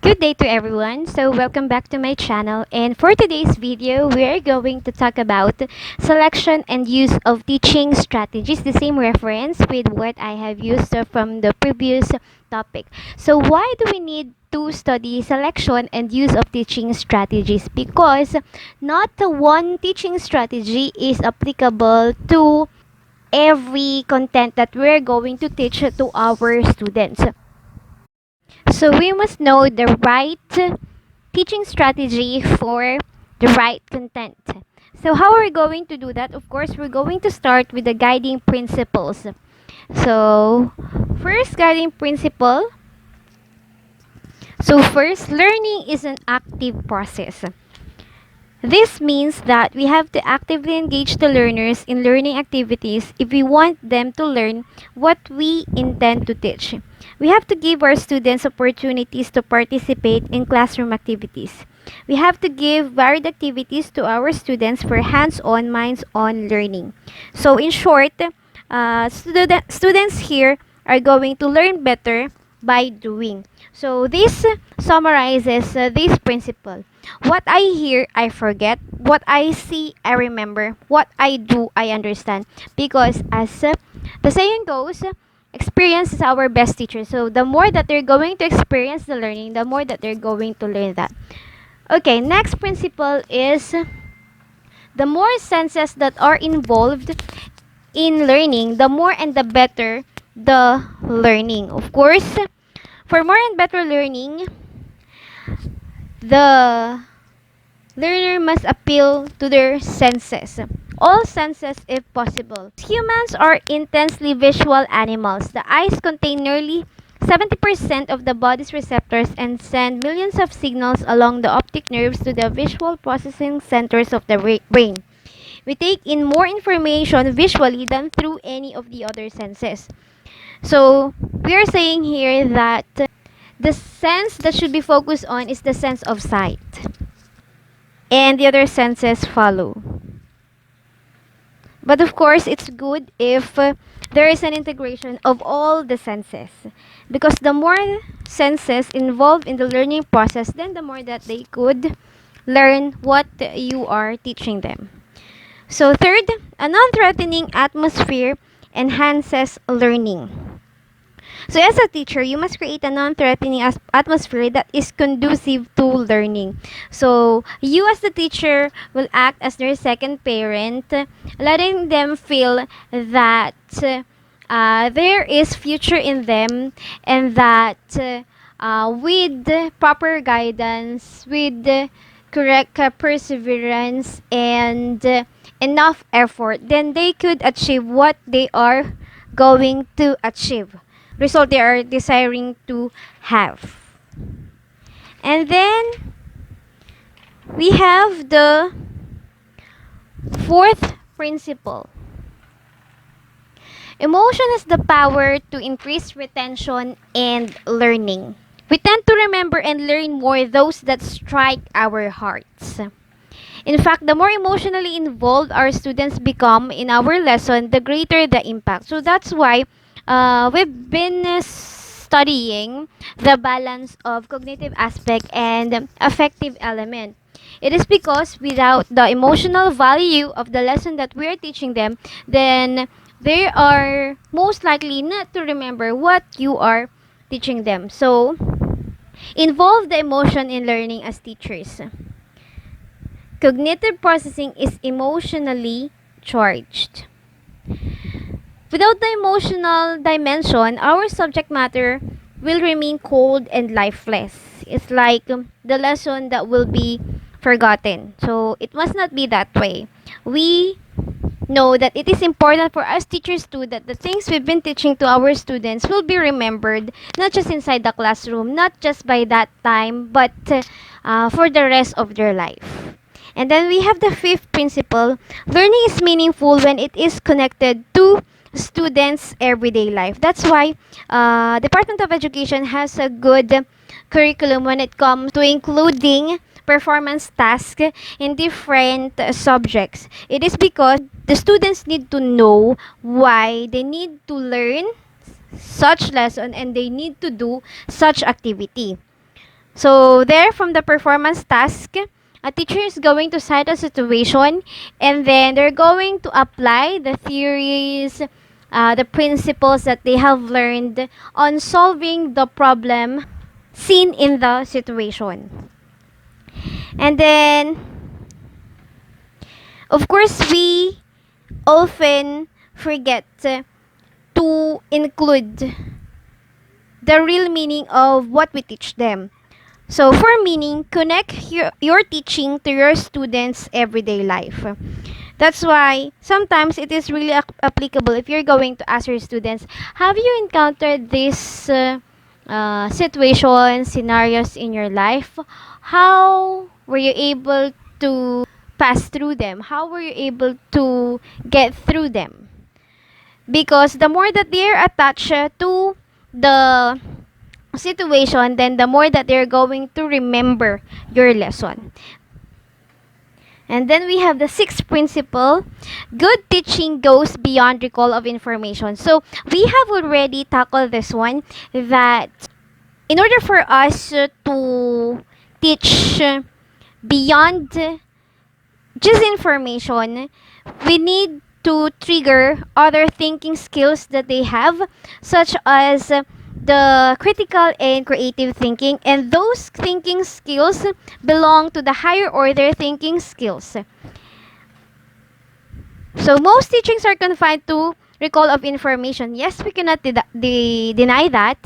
Good day to everyone. So welcome back to my channel, and for today's video we are going to talk about selection and use of teaching strategies, the same reference with what I have used from the previous topic. So why do we need to study selection and use of teaching strategies? Because not one teaching strategy is applicable to every content that we're going to teach to our students. So we must know the right teaching strategy for the right content. So how are we going to do that? Of course, we're going to start with the guiding principles. So first guiding principle. So first, learning is an active process. This means that we have to actively engage the learners in learning activities if we want them to learn what we intend to teach. We have to give our students opportunities to participate in classroom activities. We have to give varied activities to our students for hands-on, minds-on learning. So in short, students here are going to learn better by doing. So this summarizes this principle. What I hear, I forget. What I see, I remember. What I do, I understand. Because as the saying goes, experience is our best teacher. So the more that they're going to experience the learning, the more that they're going to learn that. Okay, next principle is the more senses that are involved in learning, the more and the better the learning. Of course, for more and better learning, the learner must appeal to their senses. All senses if possible. Humans are intensely visual animals. The eyes contain nearly 70% of the body's receptors and send millions of signals along the optic nerves to the visual processing centers of the brain. We take in more information visually than through any of the other senses. So, we are saying here that the sense that should be focused on is the sense of sight, and the other senses follow. But of course, it's good if there is an integration of all the senses, because the more senses involved in the learning process, then the more that they could learn what you are teaching them. So third, a non-threatening atmosphere enhances learning. So as a teacher, you must create a non-threatening atmosphere that is conducive to learning. So you as the teacher will act as their second parent, letting them feel that there is future in them, and that with proper guidance, with correct perseverance, and enough effort, then they could achieve what they are going to achieve, result they are desiring to have. And then we have the fourth principle. Emotion has the power to increase retention and learning. We tend to remember and learn more those that strike our hearts. In fact, the more emotionally involved our students become in our lesson, the greater the impact. So that's why we've been studying the balance of cognitive aspect and affective element. It is because without the emotional value of the lesson that we are teaching them, then they are most likely not to remember what you are teaching them. So, involve the emotion in learning as teachers. Cognitive processing is emotionally charged. Without the emotional dimension, our subject matter will remain cold and lifeless. It's like the lesson that will be forgotten. So it must not be that way. We know that it is important for us teachers too that the things we've been teaching to our students will be remembered, not just inside the classroom, not just by that time, but for the rest of their life. And then we have the fifth principle. Learning is meaningful when it is connected to students' everyday life. That's why Department of Education has a good curriculum when it comes to including performance tasks in different subjects. It is because the students need to know why they need to learn such lesson and they need to do such activity. So there, from the performance task, a teacher is going to cite a situation, and then they're going to apply the theories, the principles that they have learned on solving the problem seen in the situation. And then, of course, we often forget to include the real meaning of what we teach them. So, for meaning, connect your teaching to your students' everyday life. That's why sometimes it is really applicable if you're going to ask your students, have you encountered this situations, scenarios in your life? How were you able to pass through them? How were you able to get through them? Because the more that they're attached to the situation, then the more that they're going to remember your lesson. And then we have the sixth principle. Good teaching goes beyond recall of information. So we have already tackled this one, that in order for us to teach beyond just information, we need to trigger other thinking skills that they have, such as the critical and creative thinking, and those thinking skills belong to the higher order thinking skills. So most teachings are confined to recall of information. Yes, we cannot deny that,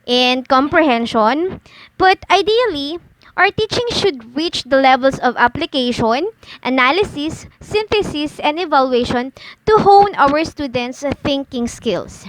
and comprehension, but ideally, our teaching should reach the levels of application, analysis, synthesis, and evaluation to hone our students' thinking skills.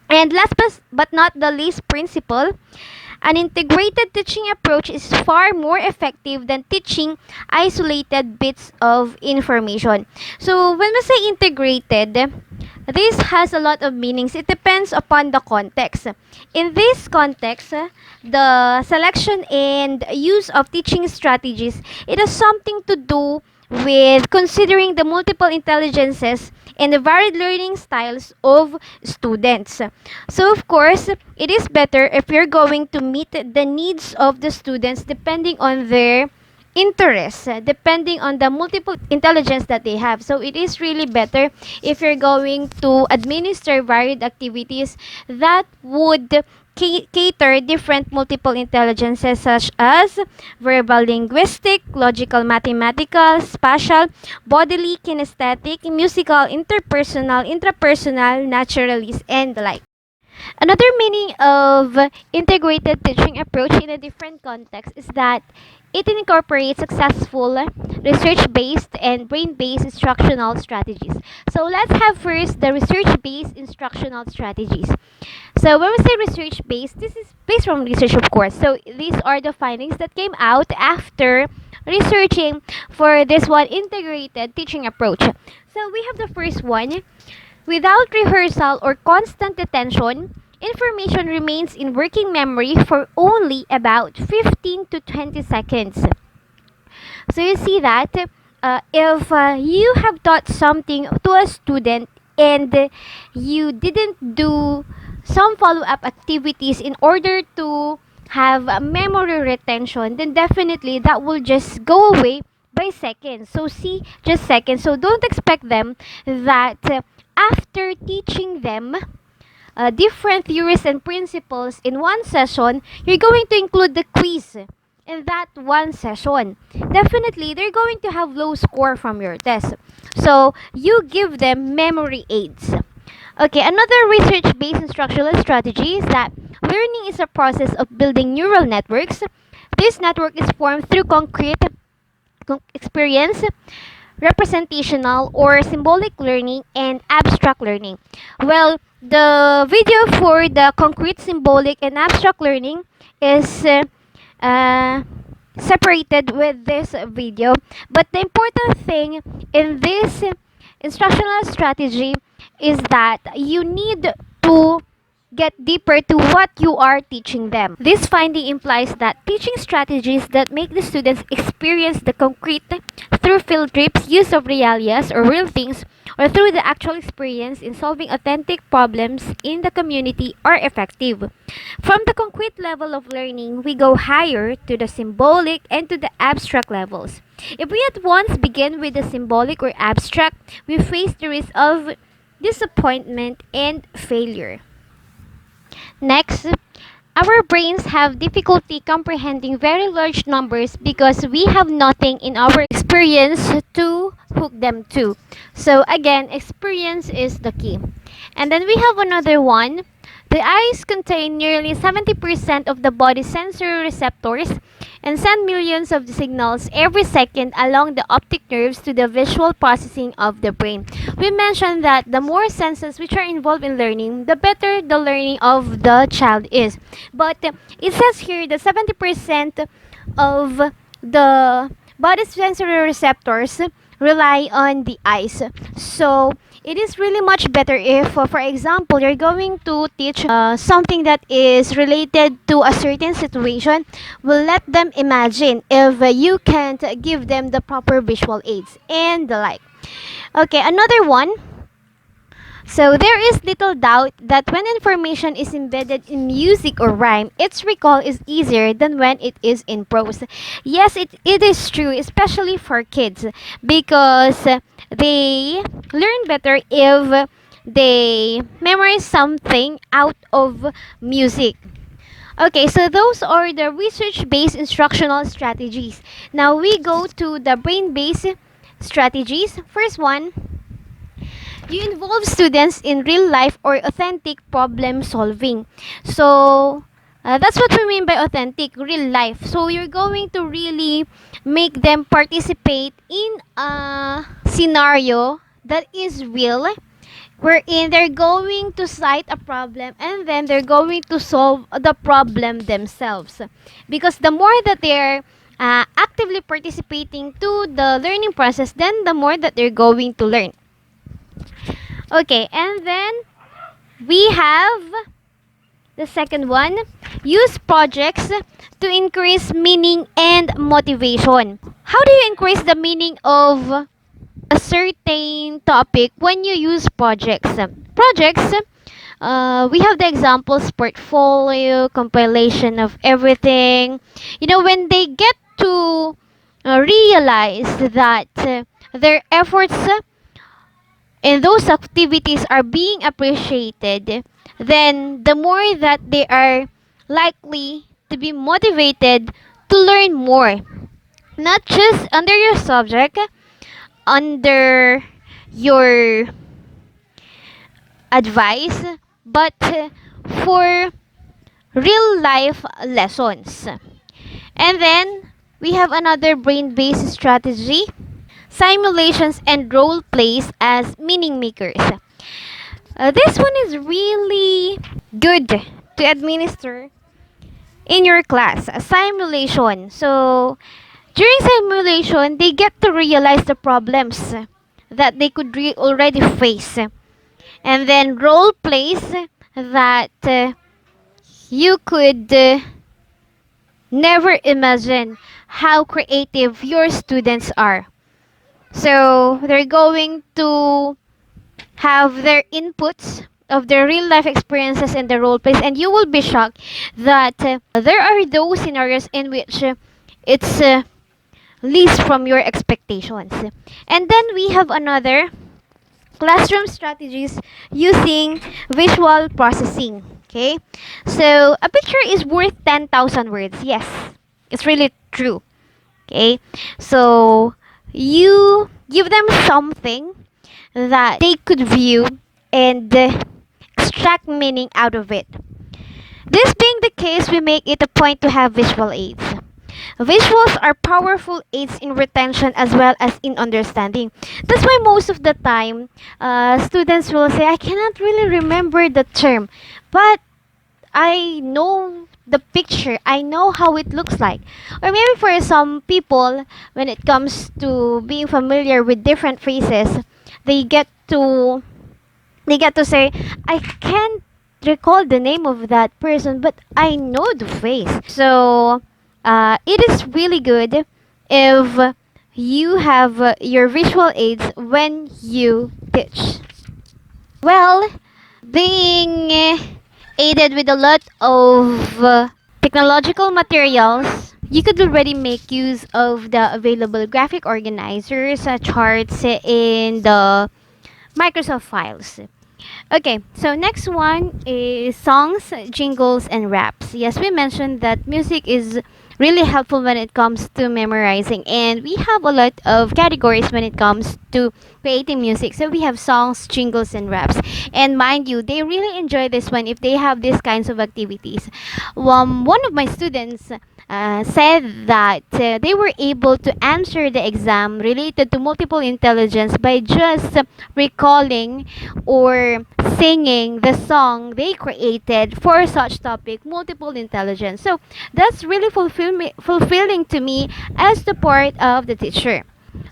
And last but not the least principle, an integrated teaching approach is far more effective than teaching isolated bits of information. So when we say integrated, this has a lot of meanings. It depends upon the context. In this context, the selection and use of teaching strategies, it has something to do with considering the multiple intelligences and the varied learning styles of students. So of course, it is better if you're going to meet the needs of the students depending on their interests, depending on the multiple intelligence that they have. So it is really better if you're going to administer varied activities that would cater different multiple intelligences, such as verbal linguistic, logical mathematical, spatial, bodily kinesthetic, musical, interpersonal, intrapersonal, naturalist, and the like. Another meaning of integrated teaching approach in a different context is that it incorporates successful research-based and brain-based instructional strategies. So let's have first the research-based instructional strategies. So when we say research-based, this is based from research, of course. So these are the findings that came out after researching for this one integrated teaching approach. So we have the first one. Without rehearsal or constant attention, information remains in working memory for only about 15 to 20 seconds. So you see that if you have taught something to a student and you didn't do some follow-up activities in order to have memory retention, then definitely that will just go away by seconds. So see, just seconds. So don't expect them that after teaching them different theories and principles in one session, you're going to include the quiz in that one session. Definitely, they're going to have low score from your test. So you give them memory aids. Okay, another research-based instructional strategy is that learning is a process of building neural networks. This network is formed through concrete experience, representational or symbolic learning, and abstract learning. Well, the video for the concrete, symbolic, and abstract learning is uh, separated with this video. But the important thing in this instructional strategy is that you need to get deeper to what you are teaching them. This finding implies that teaching strategies that make the students experience the concrete through field trips, use of realias or real things, or through the actual experience in solving authentic problems in the community are effective. From the concrete level of learning, we go higher to the symbolic and to the abstract levels. If we at once begin with the symbolic or abstract, we face the risk of disappointment and failure. Next, our brains have difficulty comprehending very large numbers because we have nothing in our experience to hook them to. So again, experience is the key. And then we have another one. The eyes contain nearly 70% of the body's sensory receptors and send millions of signals every second along the optic nerves to the visual processing of the brain. We mentioned that the more senses which are involved in learning, the better the learning of the child is. But it says here that 70% of the body's sensory receptors rely on the eyes. So it is really much better if, for example, you're going to teach something that is related to a certain situation. We'll let them imagine if you can't give them the proper visual aids and the like. Okay, another one. So there is little doubt that when information is embedded in music or rhyme, its recall is easier than when it is in prose. Yes, it is true, especially for kids, because they learn better if they memorize something out of music. Okay, so those are the research-based instructional strategies. Now we go to the brain-based strategies. First one, you involve students in real life or authentic problem solving. So, that's what we mean by authentic, real life. So, you're going to really make them participate in a scenario that is real, wherein they're going to cite a problem and then they're going to solve the problem themselves. Because the more that they're actively participating to the learning process, then the more that they're going to learn. Okay, and then we have the second one. Use projects to increase meaning and motivation. How do you increase the meaning of a certain topic when you use projects? Projects, we have the examples portfolio, compilation of everything. You know, when they get to realize that their efforts and those activities are being appreciated, then the more that they are likely to be motivated to learn more. Not just under your subject, under your advice, but for real life lessons. And then we have another brain based strategy, simulations and role plays as meaning makers. This one is really good to administer in your class. A simulation. So, during simulation, they get to realize the problems that they could already face. And then role plays that you could never imagine how creative your students are. So, they're going to have their inputs of their real life experiences and the role plays, and you will be shocked that there are those scenarios in which it's least from your expectations. And then we have another classroom strategies using visual processing. Okay, so a picture is worth 10,000 words. Yes, it's really true. Okay, so you give them something that they could view and extract meaning out of it. This being the case, we make it a point to have visual aids. Visuals are powerful aids in retention as well as in understanding. That's why most of the time, students will say, I cannot really remember the term, but I know the picture, I know how it looks like. Or maybe for some people, when it comes to being familiar with different phrases, they get to say, I can't recall the name of that person, but I know the face. So it is really good if you have your visual aids when you teach. Well, being aided with a lot of technological materials, you could already make use of the available graphic organizers, charts in the Microsoft files. Okay, so next one is songs, jingles, and raps. Yes, we mentioned that music is really helpful when it comes to memorizing, and we have a lot of categories when it comes to creating music. So we have songs, jingles, and raps. And mind you, they really enjoy this one if they have these kinds of activities. One of my students said that they were able to answer the exam related to multiple intelligence by just recalling or singing the song they created for such topic, multiple intelligence. So that's really fulfilling to me as the part of the teacher.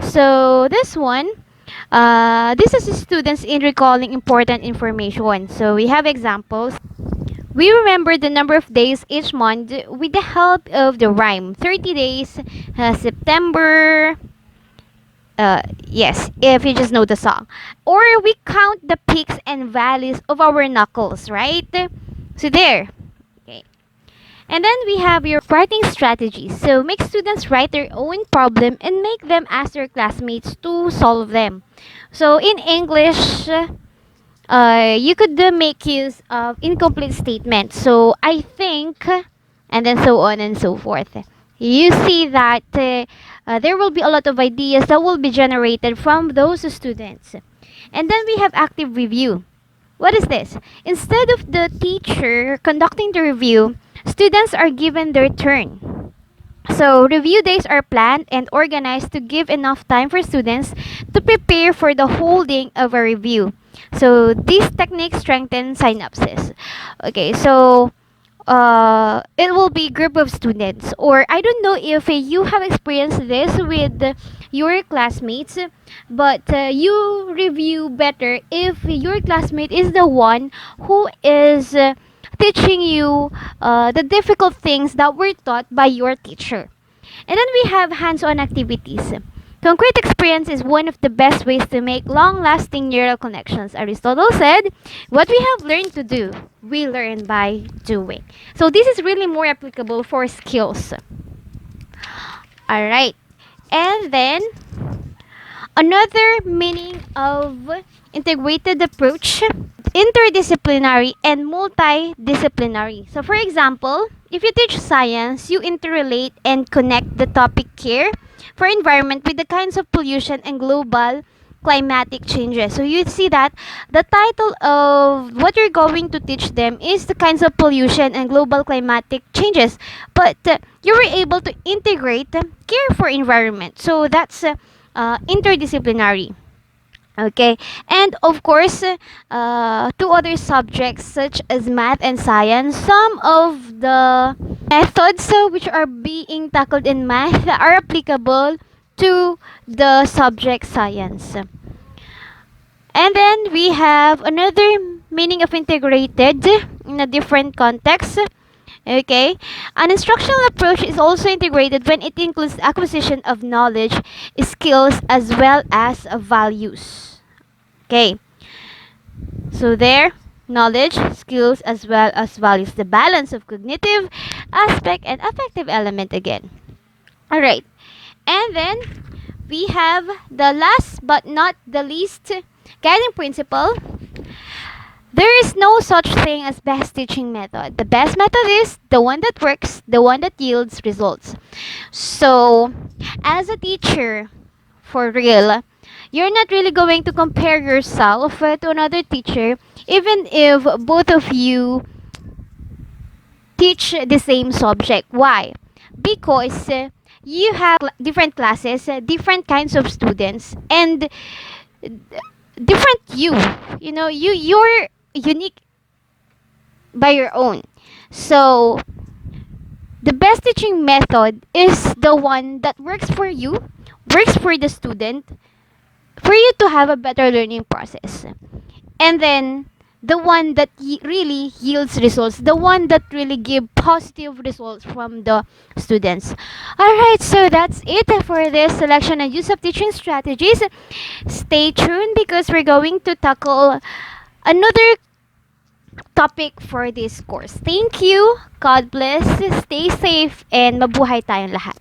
So this one, this is students in recalling important information. So we have examples. We remember the number of days each month with the help of the rhyme. 30 days, September, yes, if you just know the song. Or we count the peaks and valleys of our knuckles, right? So there. Okay. And then we have your writing strategies. So make students write their own problem and make them ask their classmates to solve them. So in English, you could make use of incomplete statements. So I think, and then so on and so forth. You see that there will be a lot of ideas that will be generated from those students. And then we have active review. What is this? Instead of the teacher conducting the review, students are given their turn. So, review days are planned and organized to give enough time for students to prepare for the holding of a review. So, this technique strengthens synapses. Okay, so it will be group of students, or I don't know if you have experienced this with your classmates, but you review better if your classmate is the one who is teaching you the difficult things that were taught by your teacher. And then we have hands-on activities. Concrete experience is one of the best ways to make long-lasting neural connections. Aristotle said, what we have learned to do, we learn by doing. So this is really more applicable for skills. All right. And then another meaning of integrated approach, interdisciplinary and multidisciplinary. So for example, if you teach science, you interrelate and connect the topic care for environment with the kinds of pollution and global climatic changes. So you see that the title of what you're going to teach them is the kinds of pollution and global climatic changes, but you were able to integrate care for environment. So that's interdisciplinary. Okay, and of course, two other subjects such as math and science, some of the methods which are being tackled in math are applicable to the subject science. And then we have another meaning of integrated in a different context. Okay, an instructional approach is also integrated when it includes acquisition of knowledge, skills, as well as values. Okay, so there, knowledge, skills, as well as values, the balance of cognitive aspect and affective element again. All right, and then we have the last but not the least guiding principle. There is no such thing as best teaching method. The best method is the one that works, the one that yields results. So, as a teacher, for real, you're not really going to compare yourself to another teacher, even if both of you teach the same subject. Why? Because you have different classes, different kinds of students, and different you. You know, you're unique by your own. So, the best teaching method is the one that works for you, works for the student, for you to have a better learning process. And then the one that really yields results, the one that really give positive results from the students. All right, so that's it for this selection and use of teaching strategies. Stay tuned because we're going to tackle another topic for this course. Thank you. God bless. Stay safe and mabuhay tayong lahat.